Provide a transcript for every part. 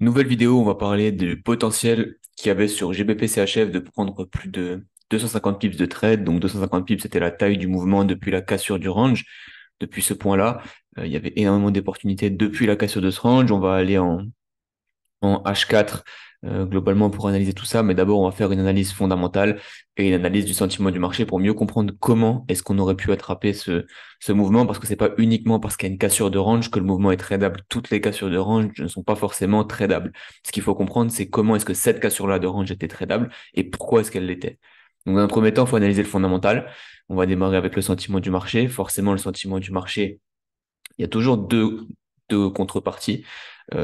Nouvelle vidéo, on va parler du potentiel qu'il y avait sur GBP-CHF de prendre plus de 250 pips de trade. Donc 250 pips, c'était la taille du mouvement depuis la cassure du range. Depuis ce point-là, il y avait énormément d'opportunités depuis la cassure de ce range. On va aller en H4 globalement pour analyser tout ça, mais d'abord on va faire une analyse fondamentale et une analyse du sentiment du marché pour mieux comprendre comment est-ce qu'on aurait pu attraper ce mouvement, parce que c'est pas uniquement parce qu'il y a une cassure de range que le mouvement est tradable. Toutes les cassures de range ne sont pas forcément tradables. Ce qu'il faut comprendre, c'est comment est-ce que cette cassure-là de range était tradable et pourquoi est-ce qu'elle l'était. Donc dans un premier temps, il faut analyser le fondamental. On va démarrer avec le sentiment du marché. Forcément, le sentiment du marché, il y a toujours deux contreparties.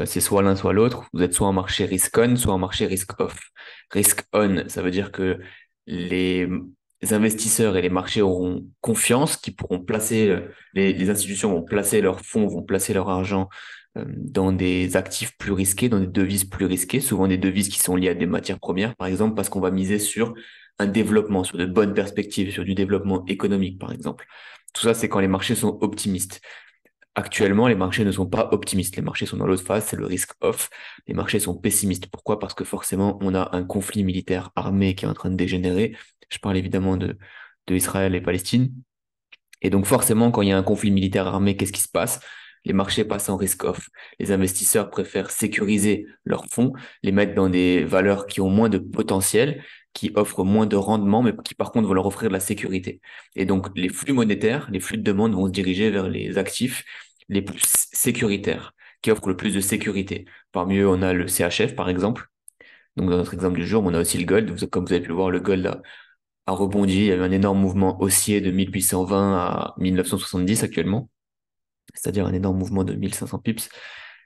C'est soit l'un, soit l'autre. Vous êtes soit en marché risk-on, soit en marché risk-off. Risk-on, ça veut dire que les investisseurs et les marchés auront confiance, qui pourront placer, les institutions vont placer leurs fonds, vont placer leur argent dans des actifs plus risqués, dans des devises plus risquées, souvent des devises qui sont liées à des matières premières, par exemple, parce qu'on va miser sur un développement, sur de bonnes perspectives, sur du développement économique, par exemple. Tout ça, c'est quand les marchés sont optimistes. Actuellement, les marchés ne sont pas optimistes. Les marchés sont dans l'autre phase, c'est le risk off. Les marchés sont pessimistes. Pourquoi? Parce que forcément, on a un conflit militaire armé qui est en train de dégénérer. Je parle évidemment de Israël et Palestine. Et donc forcément, quand il y a un conflit militaire armé, qu'est-ce qui se passe? Les marchés passent en risk-off. Les investisseurs préfèrent sécuriser leurs fonds, les mettre dans des valeurs qui ont moins de potentiel, qui offrent moins de rendement, mais qui par contre vont leur offrir de la sécurité. Et donc les flux monétaires, les flux de demande vont se diriger vers les actifs les plus sécuritaires, qui offrent le plus de sécurité. Parmi eux, on a le CHF, par exemple. Donc dans notre exemple du jour, on a aussi le gold. Comme vous avez pu le voir, le gold a rebondi. Il y a eu un énorme mouvement haussier de 1820 à 1970 actuellement, c'est-à-dire un énorme mouvement de 1500 pips.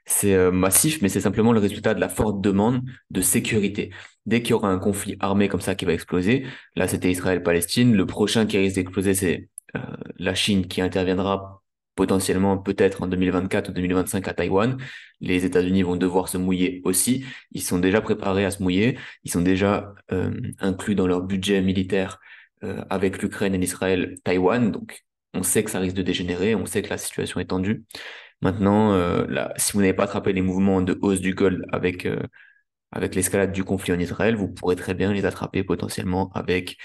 C'est massif, mais c'est simplement le résultat de la forte demande de sécurité. Dès qu'il y aura un conflit armé comme ça qui va exploser, là c'était Israël-Palestine, le prochain qui risque d'exploser, c'est euh, la Chine qui interviendra potentiellement peut-être en 2024 ou 2025 à Taïwan. Les États-Unis vont devoir se mouiller aussi. Ils sont déjà préparés à se mouiller. Ils sont déjà inclus dans leur budget militaire avec l'Ukraine et l'Israël, Taïwan. Donc on sait que ça risque de dégénérer, on sait que la situation est tendue. Maintenant, là, si vous n'avez pas attrapé les mouvements de hausse du gold avec l'escalade du conflit en Israël, vous pourrez très bien les attraper potentiellement avec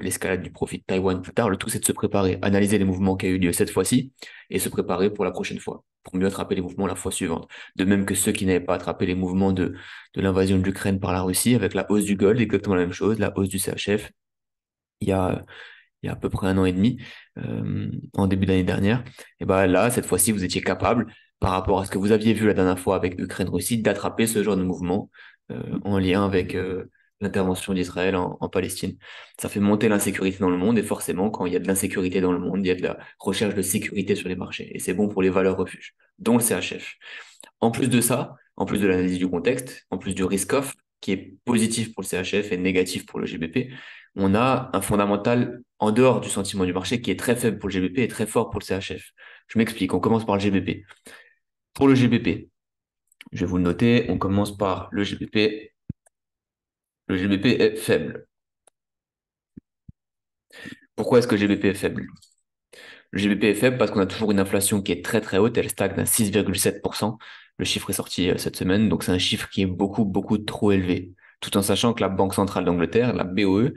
l'escalade du profit de Taïwan plus tard. Le tout, c'est de se préparer, analyser les mouvements qui ont eu lieu cette fois-ci et se préparer pour la prochaine fois, pour mieux attraper les mouvements la fois suivante. De même que ceux qui n'avaient pas attrapé les mouvements de l'invasion de l'Ukraine par la Russie, avec la hausse du gold, exactement la même chose, la hausse du CHF. Il y a il y a à peu près un an et demi, en début d'année dernière, et ben là, cette fois-ci, vous étiez capable, par rapport à ce que vous aviez vu la dernière fois avec Ukraine-Russie, d'attraper ce genre de mouvement en lien avec l'intervention d'Israël en Palestine. Ça fait monter l'insécurité dans le monde, et forcément, quand il y a de l'insécurité dans le monde, il y a de la recherche de sécurité sur les marchés, et c'est bon pour les valeurs refuges, dont le CHF. En plus de ça, en plus de l'analyse du contexte, en plus du risk-off, qui est positif pour le CHF et négatif pour le GBP, on a un fondamental en dehors du sentiment du marché qui est très faible pour le GBP et très fort pour le CHF. Je m'explique, on commence par le GBP. Pour le GBP, je vais vous le noter, on commence par le GBP. Le GBP est faible. Pourquoi est-ce que le GBP est faible? Le GBP est faible parce qu'on a toujours une inflation qui est très très haute, elle stagne à 6,7%. Le chiffre est sorti cette semaine, donc c'est un chiffre qui est beaucoup beaucoup trop élevé. Tout en sachant que la Banque centrale d'Angleterre, la BOE,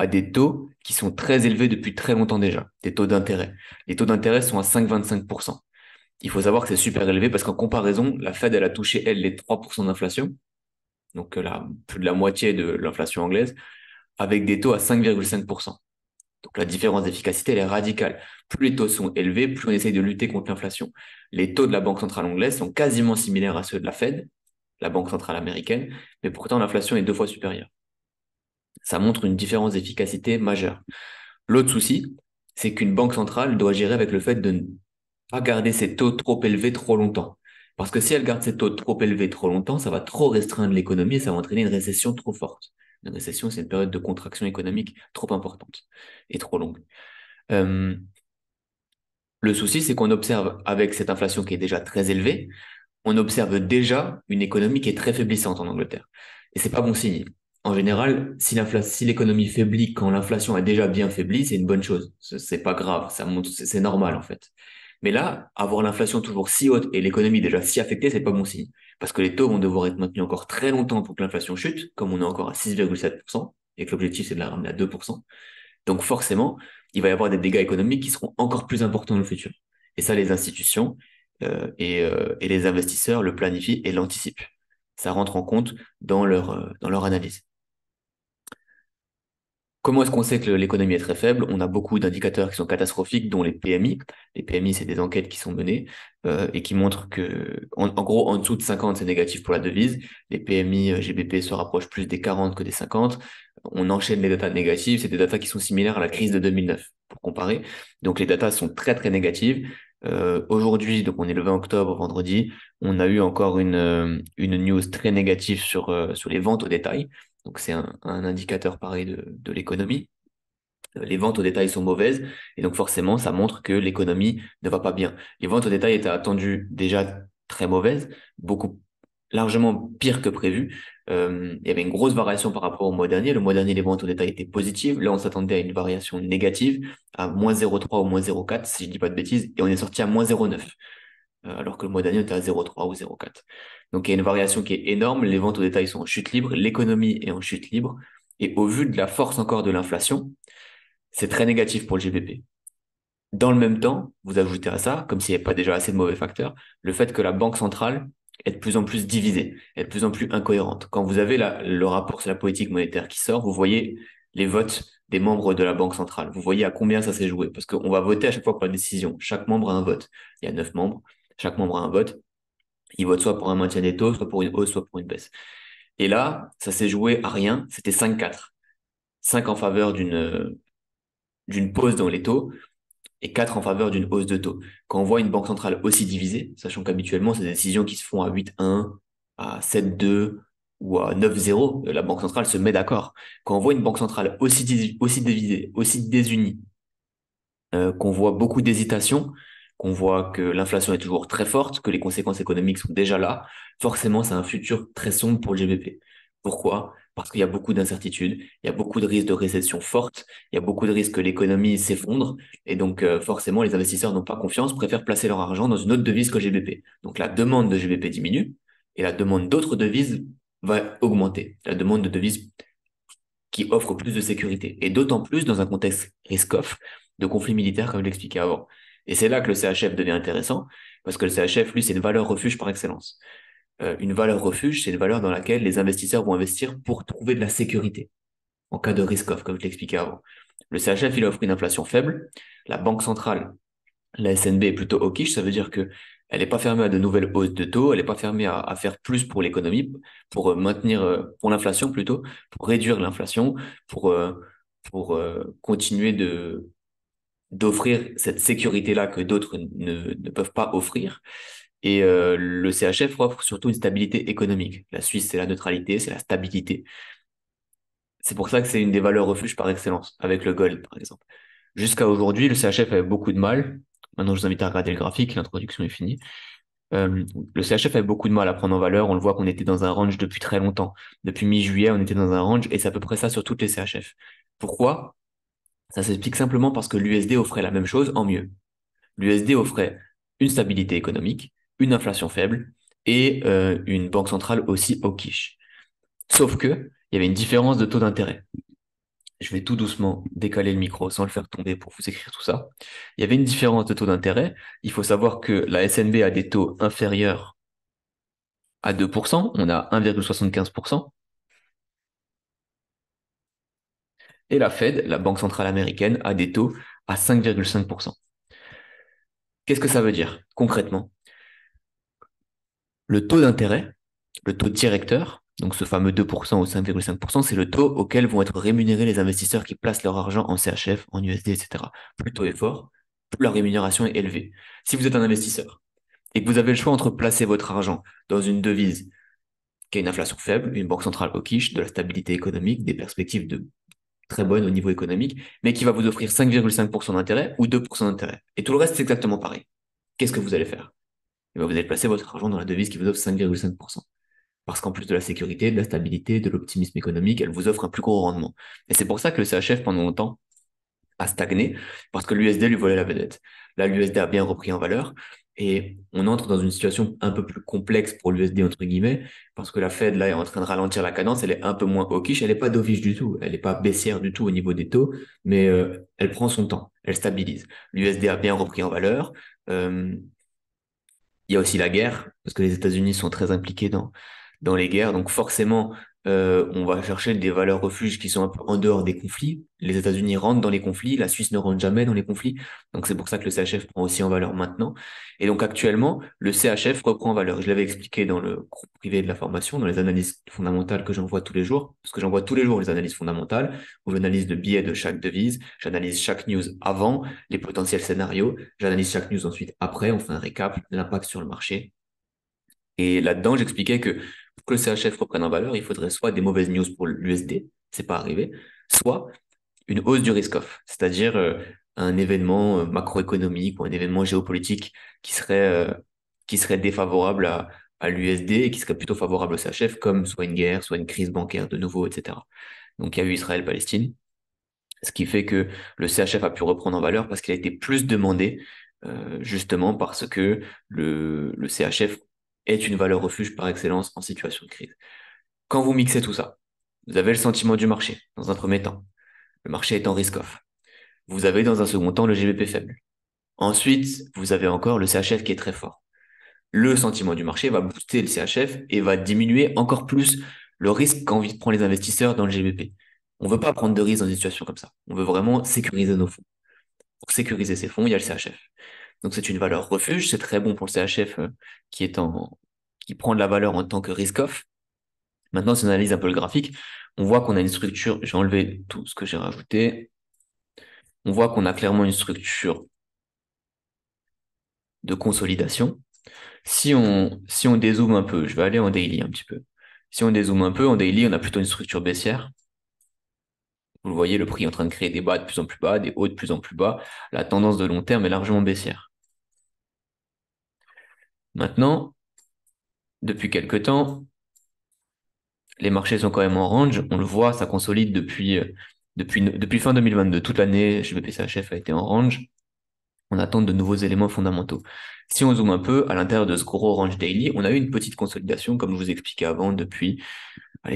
a des taux qui sont très élevés depuis très longtemps déjà, des taux d'intérêt. Les taux d'intérêt sont à 5,25%. Il faut savoir que c'est super élevé parce qu'en comparaison, la Fed, elle a touché, elle, les 3% d'inflation, donc plus de la moitié de l'inflation anglaise, avec des taux à 5,5%. Donc la différence d'efficacité, elle est radicale. Plus les taux sont élevés, plus on essaye de lutter contre l'inflation. Les taux de la Banque centrale anglaise sont quasiment similaires à ceux de la Fed, la Banque centrale américaine, mais pourtant l'inflation est 2 fois supérieure. Ça montre une différence d'efficacité majeure. L'autre souci, c'est qu'une banque centrale doit gérer avec le fait de ne pas garder ses taux trop élevés trop longtemps. Parce que si elle garde ses taux trop élevés trop longtemps, ça va trop restreindre l'économie et ça va entraîner une récession trop forte. Une récession, c'est une période de contraction économique trop importante et trop longue. Euh, le souci, c'est qu'on observe, avec cette inflation qui est déjà très élevée, on observe déjà une économie qui est très faiblissante en Angleterre. Et c'est pas bon signe. En général, si l'économie faiblit quand l'inflation a déjà bien faibli, c'est une bonne chose. C'est pas grave, ça montre, c'est normal en fait. Mais là, avoir l'inflation toujours si haute et l'économie déjà si affectée, c'est pas bon signe. Parce que les taux vont devoir être maintenus encore très longtemps pour que l'inflation chute, comme on est encore à 6,7%, et que l'objectif c'est de la ramener à 2%. Donc forcément, il va y avoir des dégâts économiques qui seront encore plus importants dans le futur. Et ça, les institutions et les investisseurs le planifient et l'anticipent. Ça rentre en compte dans leur analyse. Comment est-ce qu'on sait que l'économie est très faible? On a beaucoup d'indicateurs qui sont catastrophiques, dont les PMI. Les PMI, c'est des enquêtes qui sont menées et qui montrent que, en gros, en dessous de 50, c'est négatif pour la devise. Les PMI GBP se rapprochent plus des 40 que des 50. On enchaîne les datas négatives. C'est des datas qui sont similaires à la crise de 2009, pour comparer. Donc, les datas sont très, très négatives. Aujourd'hui, donc on est le 20 octobre, vendredi, on a eu encore une news très négative sur les ventes au détail. Donc c'est un indicateur pareil de l'économie. Les ventes au détail sont mauvaises et donc forcément ça montre que l'économie ne va pas bien. Les ventes au détail étaient attendues déjà très mauvaises, beaucoup largement pire que prévu. Il y avait une grosse variation par rapport au mois dernier. Le mois dernier, les ventes au détail étaient positives. Là, on s'attendait à une variation négative, à moins 0,3 ou moins 0,4, si je dis pas de bêtises, et on est sorti à moins 0,9 alors que le mois dernier, on était à 0,3 ou 0,4. Donc il y a une variation qui est énorme, les ventes au détail sont en chute libre, l'économie est en chute libre, et au vu de la force encore de l'inflation, c'est très négatif pour le GBP. Dans le même temps, vous ajoutez à ça, comme s'il n'y avait pas déjà assez de mauvais facteurs, le fait que la Banque centrale est de plus en plus divisée, est de plus en plus incohérente. Quand vous avez le rapport sur la politique monétaire qui sort, vous voyez les votes des membres de la Banque centrale. Vous voyez à combien ça s'est joué, parce qu'on va voter à chaque fois pour la décision. Chaque membre a un vote. Il y a 9 membres. Chaque membre a un vote. Ils votent soit pour un maintien des taux, soit pour une hausse, soit pour une baisse. Et là, ça s'est joué à rien. C'était 5-4. 5 en faveur d'une pause dans les taux et 4 en faveur d'une hausse de taux. Quand on voit une banque centrale aussi divisée, sachant qu'habituellement, c'est des décisions qui se font à 8-1, à 7-2 ou à 9-0, la banque centrale se met d'accord. Quand on voit une banque centrale aussi divisée, aussi désunie, qu'on voit beaucoup d'hésitation, qu'on voit que l'inflation est toujours très forte, que les conséquences économiques sont déjà là, forcément, c'est un futur très sombre pour le GBP. Pourquoi? Parce qu'il y a beaucoup d'incertitudes, il y a beaucoup de risques de récession forte, il y a beaucoup de risques que l'économie s'effondre, et donc forcément, les investisseurs n'ont pas confiance, préfèrent placer leur argent dans une autre devise que le GBP. Donc la demande de GBP diminue, et la demande d'autres devises va augmenter. La demande de devises qui offre plus de sécurité. Et d'autant plus dans un contexte risk-off de conflit militaire, comme je l'expliquais avant. Et c'est là que le CHF devient intéressant, parce que le CHF, lui, c'est une valeur refuge par excellence. Une valeur refuge, c'est une valeur dans laquelle les investisseurs vont investir pour trouver de la sécurité, en cas de risk-off, comme je l'expliquais avant. Le CHF, il offre une inflation faible. La Banque centrale, la SNB est plutôt hawkish, ça veut dire que elle n'est pas fermée à de nouvelles hausses de taux, elle n'est pas fermée à faire plus pour l'économie, pour maintenir, pour l'inflation plutôt, pour réduire l'inflation, pour, euh, pour continuer d'offrir cette sécurité-là que d'autres ne peuvent pas offrir. Et le CHF offre surtout une stabilité économique. La Suisse, c'est la neutralité, c'est la stabilité. C'est pour ça que c'est une des valeurs refuges par excellence, avec le gold, par exemple. Jusqu'à aujourd'hui, le CHF avait beaucoup de mal. Maintenant, je vous invite à regarder le graphique, l'introduction est finie. Le CHF avait beaucoup de mal à prendre en valeur. On le voit qu'on était dans un range depuis très longtemps. Depuis mi-juillet, on était dans un range et c'est à peu près ça sur toutes les CHF. Pourquoi? Ça s'explique simplement parce que l'USD offrait la même chose en mieux. L'USD offrait une stabilité économique, une inflation faible et une banque centrale aussi hawkish. Sauf que il y avait une différence de taux d'intérêt. Je vais tout doucement décaler le micro sans le faire tomber pour vous écrire tout ça. Il y avait une différence de taux d'intérêt. Il faut savoir que la SNB a des taux inférieurs à 2%. On a 1,75%. Et la Fed, la Banque centrale américaine, a des taux à 5,5%. Qu'est-ce que ça veut dire concrètement? Le taux d'intérêt, le taux directeur, donc ce fameux 2% ou 5,5%, c'est le taux auquel vont être rémunérés les investisseurs qui placent leur argent en CHF, en USD, etc. Plus le taux est fort, plus la rémunération est élevée. Si vous êtes un investisseur et que vous avez le choix entre placer votre argent dans une devise qui a une inflation faible, une banque centrale hawkish, de la stabilité économique, des perspectives très bonnes au niveau économique, mais qui va vous offrir 5,5% d'intérêt ou 2% d'intérêt. Et tout le reste, c'est exactement pareil. Qu'est-ce que vous allez faire? Eh bien, vous allez placer votre argent dans la devise qui vous offre 5,5%. Parce qu'en plus de la sécurité, de la stabilité, de l'optimisme économique, elle vous offre un plus gros rendement. Et c'est pour ça que le CHF, pendant longtemps, a stagné parce que l'USD lui volait la vedette. Là, l'USD a bien repris en valeur et on entre dans une situation un peu plus complexe pour l'USD, entre guillemets, parce que la Fed, là, est en train de ralentir la cadence, elle est un peu moins hawkish, elle n'est pas dovish du tout, elle n'est pas baissière du tout au niveau des taux, mais elle prend son temps, elle stabilise. L'USD a bien repris en valeur. Euh, il y a aussi la guerre, parce que les États-Unis sont très impliqués dans les guerres. Donc forcément, on va chercher des valeurs refuges qui sont un peu en dehors des conflits. Les États-Unis rentrent dans les conflits, la Suisse ne rentre jamais dans les conflits. Donc c'est pour ça que le CHF prend aussi en valeur maintenant. Et donc actuellement, le CHF reprend en valeur. Je l'avais expliqué dans le groupe privé de la formation, dans les analyses fondamentales que j'envoie tous les jours, parce que j'envoie tous les jours les analyses fondamentales, où j'analyse le biais de chaque devise, j'analyse chaque news avant, les potentiels scénarios, j'analyse chaque news ensuite après, on fait un récap, l'impact sur le marché. Et là-dedans, j'expliquais que pour que le CHF reprenne en valeur, il faudrait soit des mauvaises news pour l'USD, c'est pas arrivé, soit une hausse du risk-off, c'est-à-dire un événement macroéconomique ou un événement géopolitique qui serait défavorable à l'USD et qui serait plutôt favorable au CHF, comme soit une guerre, soit une crise bancaire de nouveau, etc. Donc il y a eu Israël-Palestine, ce qui fait que le CHF a pu reprendre en valeur parce qu'il a été plus demandé, justement parce que le CHF est une valeur refuge par excellence en situation de crise. Quand vous mixez tout ça, vous avez le sentiment du marché, dans un premier temps. Le marché est en risk-off. Vous avez dans un second temps le GBP faible. Ensuite, vous avez encore le CHF qui est très fort. Le sentiment du marché va booster le CHF et va diminuer encore plus le risque qu'envie de prendre les investisseurs dans le GBP. On ne veut pas prendre de risques dans une situation comme ça. On veut vraiment sécuriser nos fonds. Pour sécuriser ces fonds, il y a le CHF. Donc c'est une valeur refuge, c'est très bon pour le CHF qui est qui prend de la valeur en tant que risk-off. Maintenant, si on analyse un peu le graphique, on voit qu'on a une structure, je vais enlever tout ce que j'ai rajouté, on voit qu'on a clairement une structure de consolidation. Si on dézoome un peu, je vais aller en daily un petit peu. Si on dézoome un peu, en daily, on a plutôt une structure baissière. Vous le voyez, le prix est en train de créer des bas de plus en plus bas, des hauts de plus en plus bas. La tendance de long terme est largement baissière. Maintenant, depuis quelques temps, les marchés sont quand même en range. On le voit, ça consolide depuis fin 2022. Toute l'année, GBP/CHF a été en range. On attend de nouveaux éléments fondamentaux. Si on zoome un peu, à l'intérieur de ce gros range daily, on a eu une petite consolidation, comme je vous expliquais avant, depuis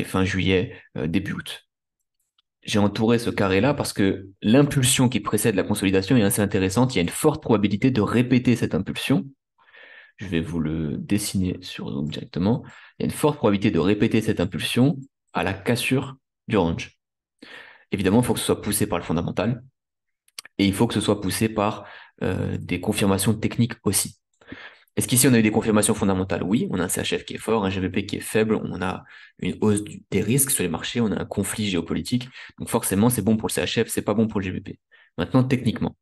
fin juillet, début août. J'ai entouré ce carré-là parce que l'impulsion qui précède la consolidation est assez intéressante. Il y a une forte probabilité de répéter cette impulsion. Je vais vous le dessiner sur Zoom directement. Il y a une forte probabilité de répéter cette impulsion à la cassure du range. Évidemment, il faut que ce soit poussé par le fondamental et il faut que ce soit poussé par des confirmations techniques aussi. Est-ce qu'ici on a eu des confirmations fondamentales? Oui, on a un CHF qui est fort, un GBP qui est faible, on a une hausse des risques sur les marchés, on a un conflit géopolitique. Donc forcément, c'est bon pour le CHF, c'est pas bon pour le GBP. Maintenant, techniquement,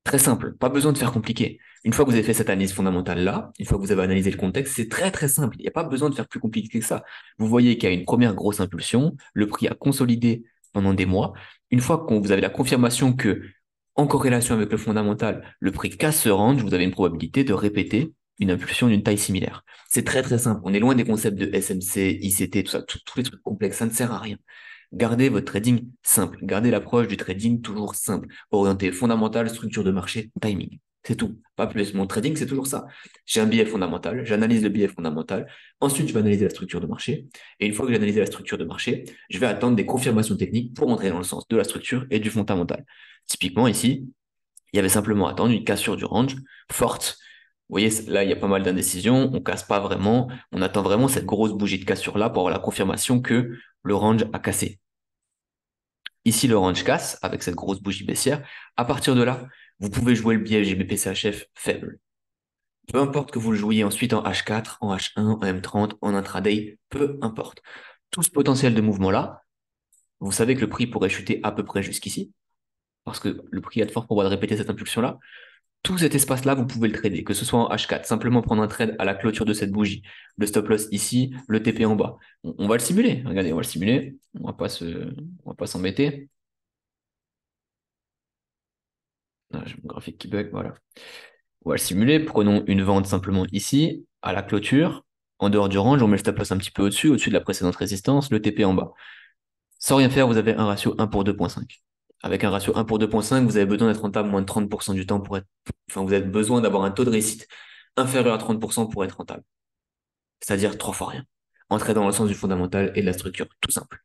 très simple, pas besoin de faire compliqué. Une fois que vous avez fait cette analyse fondamentale-là, une fois que vous avez analysé le contexte, c'est très très simple. Il n'y a pas besoin de faire plus compliqué que ça. Vous voyez qu'il y a une première grosse impulsion, le prix a consolidé pendant des mois. Une fois que vous avez la confirmation que, en corrélation avec le fondamental, le prix casse ce range, vous avez une probabilité de répéter une impulsion d'une taille similaire. C'est très très simple. On est loin des concepts de SMC, ICT, tout ça, tous les trucs complexes, ça ne sert à rien. Gardez votre trading simple. Gardez l'approche du trading toujours simple. Orienté fondamental, structure de marché, timing. C'est tout. Pas plus. Mon trading, c'est toujours ça. J'ai un billet fondamental, j'analyse le billet fondamental. Ensuite, je vais analyser la structure de marché. Et une fois que j'ai analysé la structure de marché, je vais attendre des confirmations techniques pour entrer dans le sens de la structure et du fondamental. Typiquement, ici, il y avait simplement à attendre une cassure du range forte. Vous voyez, là, il y a pas mal d'indécisions. On casse pas vraiment. On attend vraiment cette grosse bougie de cassure-là pour avoir la confirmation que le range a cassé. Ici, le range casse avec cette grosse bougie baissière. À partir de là, vous pouvez jouer le biais GBP/CHF faible. Peu importe que vous le jouiez ensuite en H4, en H1, en M30, en intraday, peu importe. Tout ce potentiel de mouvement-là, vous savez que le prix pourrait chuter à peu près jusqu'ici, parce que le prix a de fortes probabilités de répéter cette impulsion-là. Tout cet espace-là, vous pouvez le trader, que ce soit en H4, simplement prendre un trade à la clôture de cette bougie, le stop loss ici, le TP en bas. On va le simuler. Regardez, on va le simuler. On va pas s'embêter. Ah, j'ai mon graphique qui bug, voilà. On va le simuler. Prenons une vente simplement ici, à la clôture. En dehors du range, on met le stop loss un petit peu au-dessus de la précédente résistance, le TP en bas. Sans rien faire, vous avez un ratio 1 pour 2,5. Avec un ratio 1 pour 2,5, vous avez besoin d'être rentable moins de 30% du temps pour être, enfin, vous avez besoin d'avoir un taux de réussite inférieur à 30% pour être rentable. C'est-à-dire 3 fois rien. Entrer dans le sens du fondamental et de la structure, tout simple.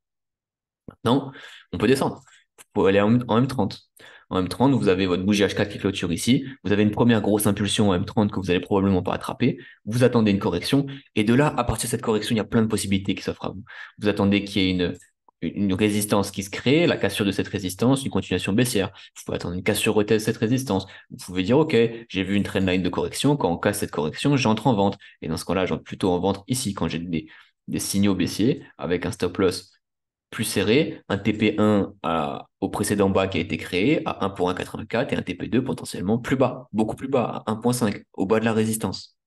Maintenant, on peut descendre. Vous pouvez aller en M30. En M30, vous avez votre bougie H4 qui clôture ici. Vous avez une première grosse impulsion en M30 que vous allez probablement pas attraper. Vous attendez une correction. Et de là, à partir de cette correction, il y a plein de possibilités qui s'offrent à vous. Vous attendez qu'il y ait une résistance qui se crée, la cassure de cette résistance, une continuation baissière. Vous pouvez attendre une cassure retest de cette résistance. Vous pouvez dire, OK, j'ai vu une trendline de correction. Quand on casse cette correction, j'entre en vente. Et dans ce cas-là, j'entre plutôt en vente ici quand j'ai des signaux baissiers avec un stop loss plus serré, un TP1 au précédent bas qui a été créé à 1 pour 1,84 et un TP2 potentiellement plus bas, beaucoup plus bas, à 1,5, au bas de la résistance.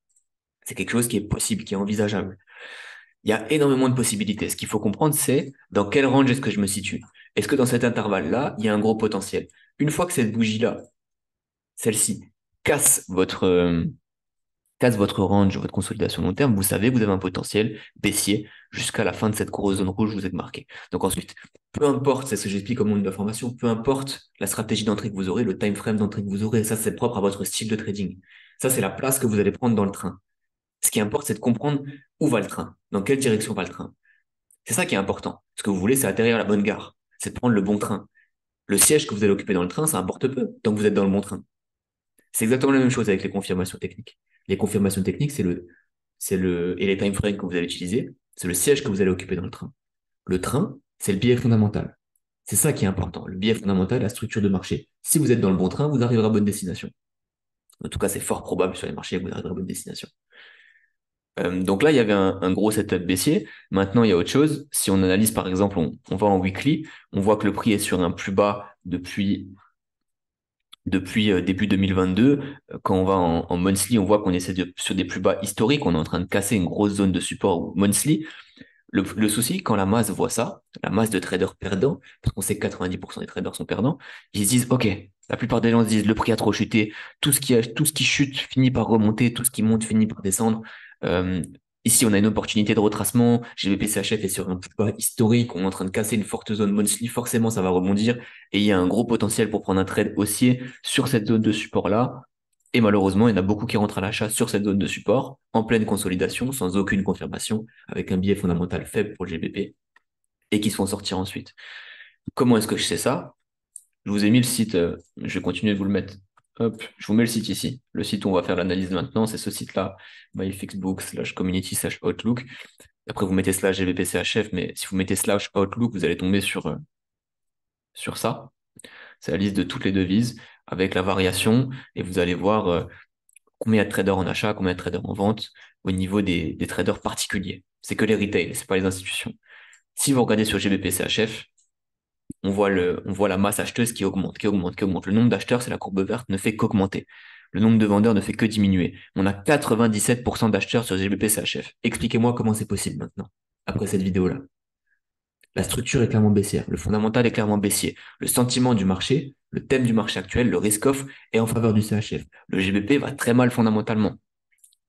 C'est quelque chose qui est possible, qui est envisageable. Il y a énormément de possibilités. Ce qu'il faut comprendre, c'est dans quel range est-ce que je me situe. Est-ce que dans cet intervalle-là, il y a un gros potentiel? Une fois que cette bougie-là, celle-ci, casse votre range, votre consolidation long terme, vous savez que vous avez un potentiel baissier jusqu'à la fin de cette grosse zone rouge que vous êtes marqué. Donc ensuite, peu importe, c'est ce que j'explique comme monde de formation, peu importe la stratégie d'entrée que vous aurez, le time frame d'entrée que vous aurez, ça c'est propre à votre style de trading. Ça c'est la place que vous allez prendre dans le train. Ce qui importe, c'est de comprendre où va le train, dans quelle direction va le train. C'est ça qui est important. Ce que vous voulez, c'est atterrir à la bonne gare, c'est de prendre le bon train. Le siège que vous allez occuper dans le train, ça importe peu, tant que vous êtes dans le bon train. C'est exactement la même chose avec les confirmations techniques. Les confirmations techniques, et les time frames que vous allez utiliser, c'est le siège que vous allez occuper dans le train. Le train, c'est le biais fondamental. C'est ça qui est important. Le biais fondamental, la structure de marché. Si vous êtes dans le bon train, vous arriverez à bonne destination. En tout cas, c'est fort probable sur les marchés que vous arriverez à bonne destination. Donc là, il y avait un gros setup baissier. Maintenant, il y a autre chose. Si on analyse, par exemple, on va en weekly, on voit que le prix est sur un plus bas depuis début 2022. Quand on va en monthly, on voit qu'on essaie sur des plus bas historiques. On est en train de casser une grosse zone de support monthly. Le souci, quand la masse voit ça, la masse de traders perdants, parce qu'on sait que 90% des traders sont perdants, ils se disent, OK, la plupart des gens se disent, le prix a trop chuté, tout ce qui chute finit par remonter, tout ce qui monte finit par descendre. Euh, Ici, on a une opportunité de retracement. GBP-CHF est sur un plus bas historique. On est en train de casser une forte zone monthly. Forcément, ça va rebondir. Et il y a un gros potentiel pour prendre un trade haussier sur cette zone de support-là. Et malheureusement, il y en a beaucoup qui rentrent à l'achat sur cette zone de support, en pleine consolidation, sans aucune confirmation, avec un biais fondamental faible pour le GBP, et qui se font sortir ensuite. Comment est-ce que je sais ça? Je vous ai mis le site, je vais continuer de vous le mettre. Hop, je vous mets le site ici. Le site où on va faire l'analyse maintenant, c'est ce site-là, myfixbook/community/outlook. Après, vous mettez /GBPCHF, mais si vous mettez /outlook, vous allez tomber sur ça. C'est la liste de toutes les devises avec la variation, et vous allez voir combien il y a de traders en achat, combien il y a de traders en vente au niveau des traders particuliers. C'est que les retail, c'est pas les institutions. Si vous regardez sur GBP-CHF, on voit la masse acheteuse qui augmente, qui augmente, qui augmente. Le nombre d'acheteurs, c'est la courbe verte, ne fait qu'augmenter. Le nombre de vendeurs ne fait que diminuer. On a 97% d'acheteurs sur GBP-CHF. Expliquez-moi comment c'est possible maintenant, après cette vidéo-là. La structure est clairement baissière, le fondamental est clairement baissier. Le sentiment du marché, le thème du marché actuel, le risk-off est en faveur du CHF. Le GBP va très mal fondamentalement.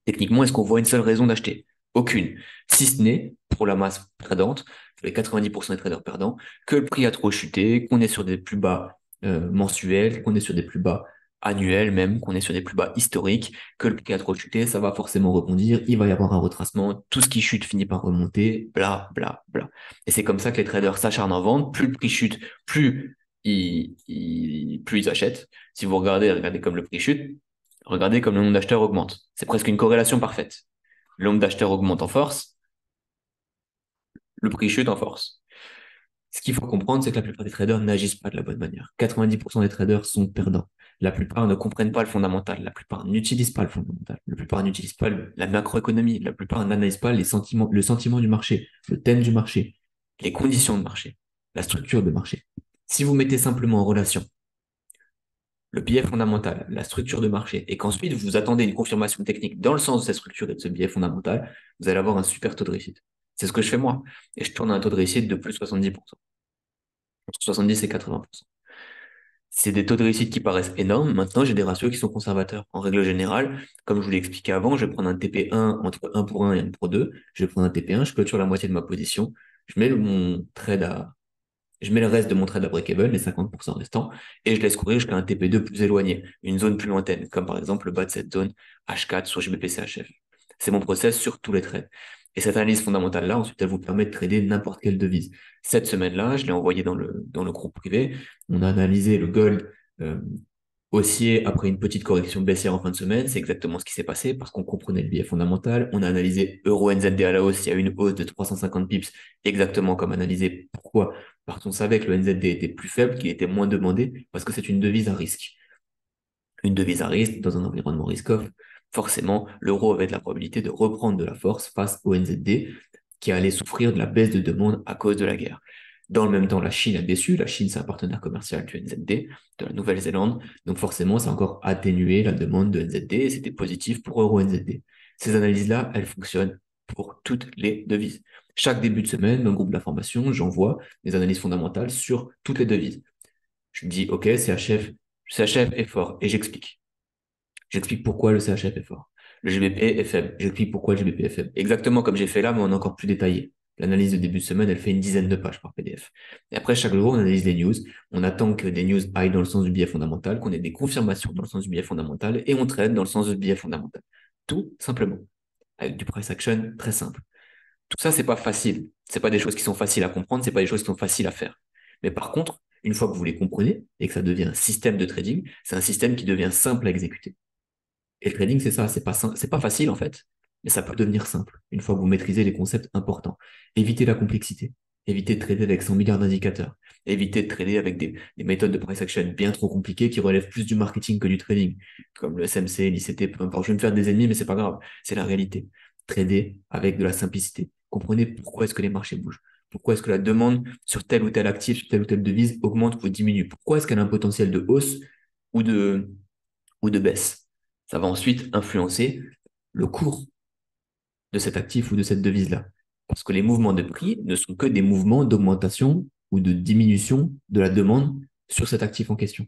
Techniquement, est-ce qu'on voit une seule raison d'acheter? Aucune. Si ce n'est, pour la masse perdante, pour les 90% des traders perdants, que le prix a trop chuté, qu'on est sur des plus bas mensuels, qu'on est sur des plus bas annuels même, qu'on est sur des plus bas historiques, que le prix a trop chuté, ça va forcément rebondir, il va y avoir un retracement, tout ce qui chute finit par remonter, bla, bla, bla. Et c'est comme ça que les traders s'acharnent en vente. Plus le prix chute, plus ils achètent. Si vous regardez comme le prix chute, regardez comme le nombre d'acheteurs augmente. C'est presque une corrélation parfaite. Le nombre d'acheteurs augmente en force, le prix chute en force. Ce qu'il faut comprendre, c'est que la plupart des traders n'agissent pas de la bonne manière. 90% des traders sont perdants. La plupart ne comprennent pas le fondamental. La plupart n'utilisent pas le fondamental. La plupart n'utilisent pas la macroéconomie. La plupart n'analysent pas le sentiment du marché, le thème du marché, les conditions de marché, la structure de marché. Si vous mettez simplement en relation le biais fondamental, la structure de marché, et qu'ensuite vous attendez une confirmation technique dans le sens de cette structure et de ce biais fondamental, vous allez avoir un super taux de réussite. C'est ce que je fais moi. Et je tourne à un taux de réussite de plus de 70%. Entre 70 et 80%. C'est des taux de réussite qui paraissent énormes. Maintenant, j'ai des ratios qui sont conservateurs. En règle générale, comme je vous l'ai expliqué avant, je vais prendre un TP1 entre 1 pour 1 et 1 pour 2. Je vais prendre un TP1, je clôture la moitié de ma position. Je mets mon trade Je mets le reste de mon trade à break-even, les 50% restants, et je laisse courir jusqu'à un TP2 plus éloigné, une zone plus lointaine, comme par exemple le bas de cette zone H4 sur GBP/CHF. C'est mon process sur tous les trades. Et cette analyse fondamentale-là, ensuite, elle vous permet de trader n'importe quelle devise. Cette semaine-là, je l'ai envoyé dans le groupe privé. On a analysé le gold euh, haussier après une petite correction baissière en fin de semaine. C'est exactement ce qui s'est passé parce qu'on comprenait le biais fondamental. On a analysé Euro NZD à la hausse. Il y a eu une hausse de 350 pips, exactement comme analysé. Pourquoi? Parce qu'on savait que le NZD était plus faible, qu'il était moins demandé, parce que c'est une devise à risque. Une devise à risque dans un environnement risk-off, forcément, l'euro avait de la probabilité de reprendre de la force face au NZD qui allait souffrir de la baisse de demande à cause de la guerre. Dans le même temps, la Chine a déçu. La Chine, c'est un partenaire commercial du NZD, de la Nouvelle-Zélande. Donc forcément, ça a encore atténué la demande de NZD et c'était positif pour Euro-NZD. Ces analyses-là, elles fonctionnent pour toutes les devises. Chaque début de semaine, dans le groupe d'information, j'envoie des analyses fondamentales sur toutes les devises. Je dis, OK, CHF est fort et j'explique. J'explique pourquoi le CHF est fort. Le GBP est faible. J'explique pourquoi le GBP est faible. Exactement comme j'ai fait là, mais en encore plus détaillé. L'analyse de début de semaine, elle fait une dizaine de pages par PDF. Et après, chaque jour, on analyse les news. On attend que des news aillent dans le sens du biais fondamental, qu'on ait des confirmations dans le sens du biais fondamental, et on trade dans le sens du biais fondamental. Tout simplement. Avec du price action très simple. Tout ça, c'est pas facile. C'est pas des choses qui sont faciles à comprendre, c'est pas des choses qui sont faciles à faire. Mais par contre, une fois que vous les comprenez et que ça devient un système de trading, c'est un système qui devient simple à exécuter. Et le trading, c'est ça, c'est pas facile en fait, mais ça peut devenir simple une fois que vous maîtrisez les concepts importants. Évitez la complexité, évitez de trader avec 100 milliards d'indicateurs, évitez de trader avec des méthodes de price action bien trop compliquées qui relèvent plus du marketing que du trading, comme le SMC, l'ICT, peu importe. Je vais me faire des ennemis, mais c'est pas grave, c'est la réalité. Trader avec de la simplicité. Comprenez pourquoi est-ce que les marchés bougent. Pourquoi est-ce que la demande sur tel ou tel actif, sur telle ou telle devise augmente ou diminue? Pourquoi est-ce qu'elle a un potentiel de hausse ou de baisse? Ça va ensuite influencer le cours de cet actif ou de cette devise-là. Parce que les mouvements de prix ne sont que des mouvements d'augmentation ou de diminution de la demande sur cet actif en question.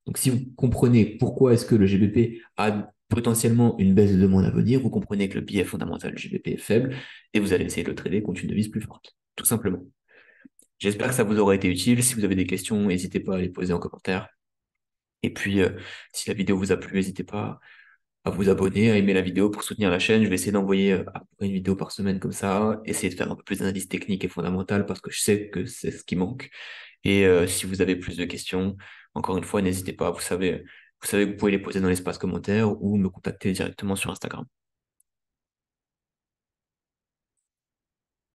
Donc si vous comprenez pourquoi est-ce que le GBP a potentiellement une baisse de demande à venir, vous comprenez que le biais fondamental du GBP est faible et vous allez essayer de le trader contre une devise plus forte, tout simplement. J'espère que ça vous aura été utile. Si vous avez des questions, n'hésitez pas à les poser en commentaire. Et puis, si la vidéo vous a plu, n'hésitez pas à vous abonner, à aimer la vidéo pour soutenir la chaîne. Je vais essayer d'envoyer à peu près une vidéo par semaine comme ça, essayer de faire un peu plus d'analyse technique et fondamentale parce que je sais que c'est ce qui manque. Et si vous avez plus de questions, encore une fois, n'hésitez pas. Vous savez que vous pouvez les poser dans l'espace commentaire ou me contacter directement sur Instagram.